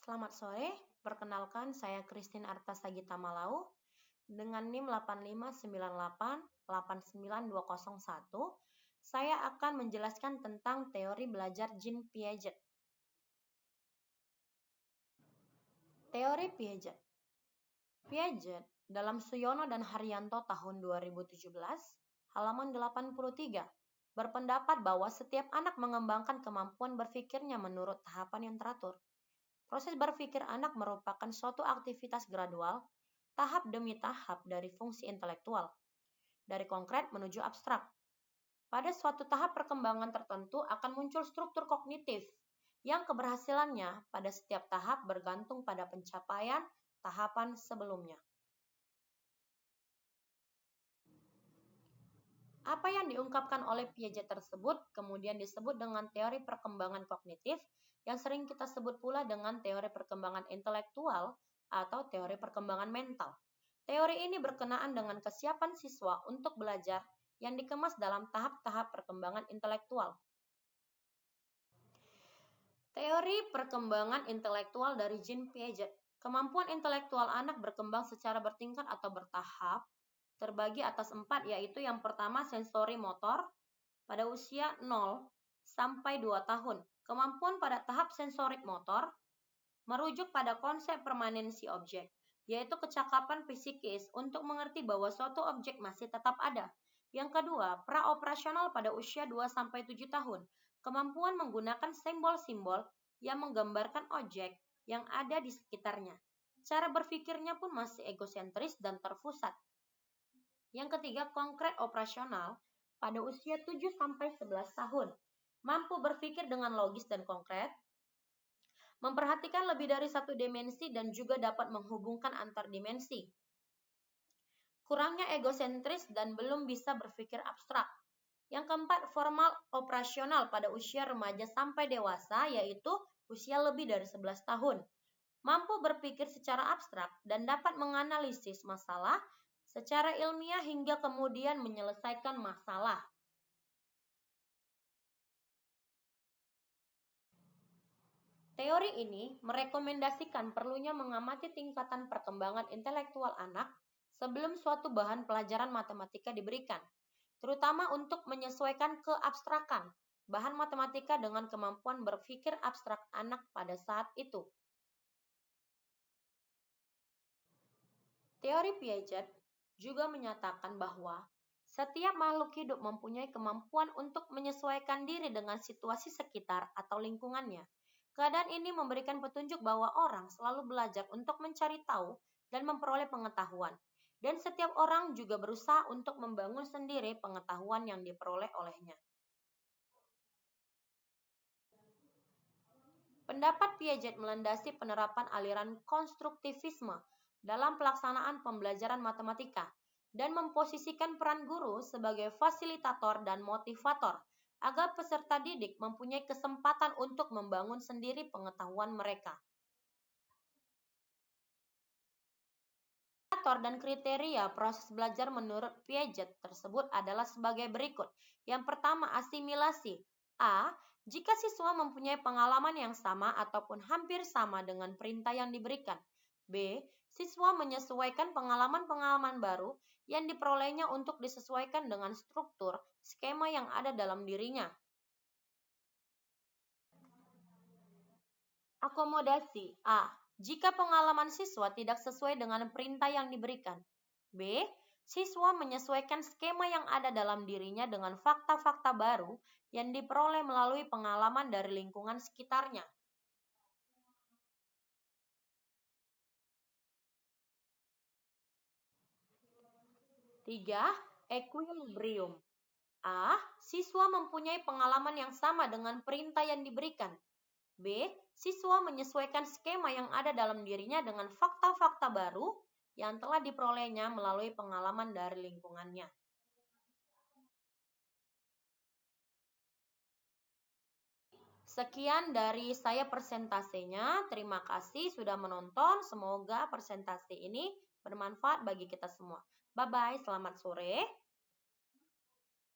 Selamat sore, perkenalkan saya Christine Artasagita Malau dengan NIM 859889201. Saya akan menjelaskan tentang teori belajar Jean Piaget. Teori Piaget. Piaget dalam Suyono dan Haryanto tahun 2017, halaman 83, berpendapat bahwa setiap anak mengembangkan kemampuan berpikirnya menurut tahapan yang teratur. Proses berpikir anak merupakan suatu aktivitas gradual, tahap demi tahap dari fungsi intelektual, dari konkret menuju abstrak. Pada suatu tahap perkembangan tertentu akan muncul struktur kognitif, yang keberhasilannya pada setiap tahap bergantung pada pencapaian tahapan sebelumnya. Apa yang diungkapkan oleh Piaget tersebut kemudian disebut dengan teori perkembangan kognitif, yang sering kita sebut pula dengan teori perkembangan intelektual atau teori perkembangan mental. Teori ini berkenaan dengan kesiapan siswa untuk belajar yang dikemas dalam tahap-tahap perkembangan intelektual. Teori perkembangan intelektual dari Jean Piaget. Kemampuan intelektual anak berkembang secara bertingkat atau bertahap, terbagi atas 4, yaitu yang pertama sensori motor pada usia 0 sampai 2 tahun. Kemampuan pada tahap sensorik motor merujuk pada konsep permanensi objek, yaitu kecakapan psikis untuk mengerti bahwa suatu objek masih tetap ada. Yang kedua, praoperasional pada usia 2 sampai 7 tahun. Kemampuan menggunakan simbol-simbol yang menggambarkan objek yang ada di sekitarnya. Cara berpikirnya pun masih egosentris dan terpusat. Yang ketiga, konkret operasional pada usia 7 sampai 11 tahun. Mampu berpikir dengan logis dan konkret, memperhatikan lebih dari satu dimensi dan juga dapat menghubungkan antar dimensi. Kurangnya egosentris dan belum bisa berpikir abstrak. Yang keempat, formal operasional pada usia remaja sampai dewasa, yaitu usia lebih dari 11 tahun. Mampu berpikir secara abstrak dan dapat menganalisis masalah secara ilmiah hingga kemudian menyelesaikan masalah. Teori ini merekomendasikan perlunya mengamati tingkatan perkembangan intelektual anak sebelum suatu bahan pelajaran matematika diberikan, terutama untuk menyesuaikan keabstrakan bahan matematika dengan kemampuan berpikir abstrak anak pada saat itu. Teori Piaget juga menyatakan bahwa setiap makhluk hidup mempunyai kemampuan untuk menyesuaikan diri dengan situasi sekitar atau lingkungannya. Keadaan ini memberikan petunjuk bahwa orang selalu belajar untuk mencari tahu dan memperoleh pengetahuan. Dan setiap orang juga berusaha untuk membangun sendiri pengetahuan yang diperoleh olehnya. Pendapat Piaget melandasi penerapan aliran konstruktivisme dalam pelaksanaan pembelajaran matematika dan memposisikan peran guru sebagai fasilitator dan motivator agar peserta didik mempunyai kesempatan untuk membangun sendiri pengetahuan mereka. Indikator dan kriteria proses belajar menurut Piaget tersebut adalah sebagai berikut. Yang pertama, asimilasi. A. Jika siswa mempunyai pengalaman yang sama ataupun hampir sama dengan perintah yang diberikan. B. Siswa menyesuaikan pengalaman-pengalaman baru yang diperolehnya untuk disesuaikan dengan struktur skema yang ada dalam dirinya. Akomodasi. A. Jika pengalaman siswa tidak sesuai dengan perintah yang diberikan. B. Siswa menyesuaikan skema yang ada dalam dirinya dengan fakta-fakta baru yang diperoleh melalui pengalaman dari lingkungan sekitarnya. Tiga, equilibrium. A. Siswa mempunyai pengalaman yang sama dengan perintah yang diberikan. B. Siswa menyesuaikan skema yang ada dalam dirinya dengan fakta-fakta baru yang telah diperolehnya melalui pengalaman dari lingkungannya. Sekian dari saya persentasenya. Terima kasih sudah menonton. Semoga presentasi ini bermanfaat bagi kita semua. Bye-bye, selamat sore.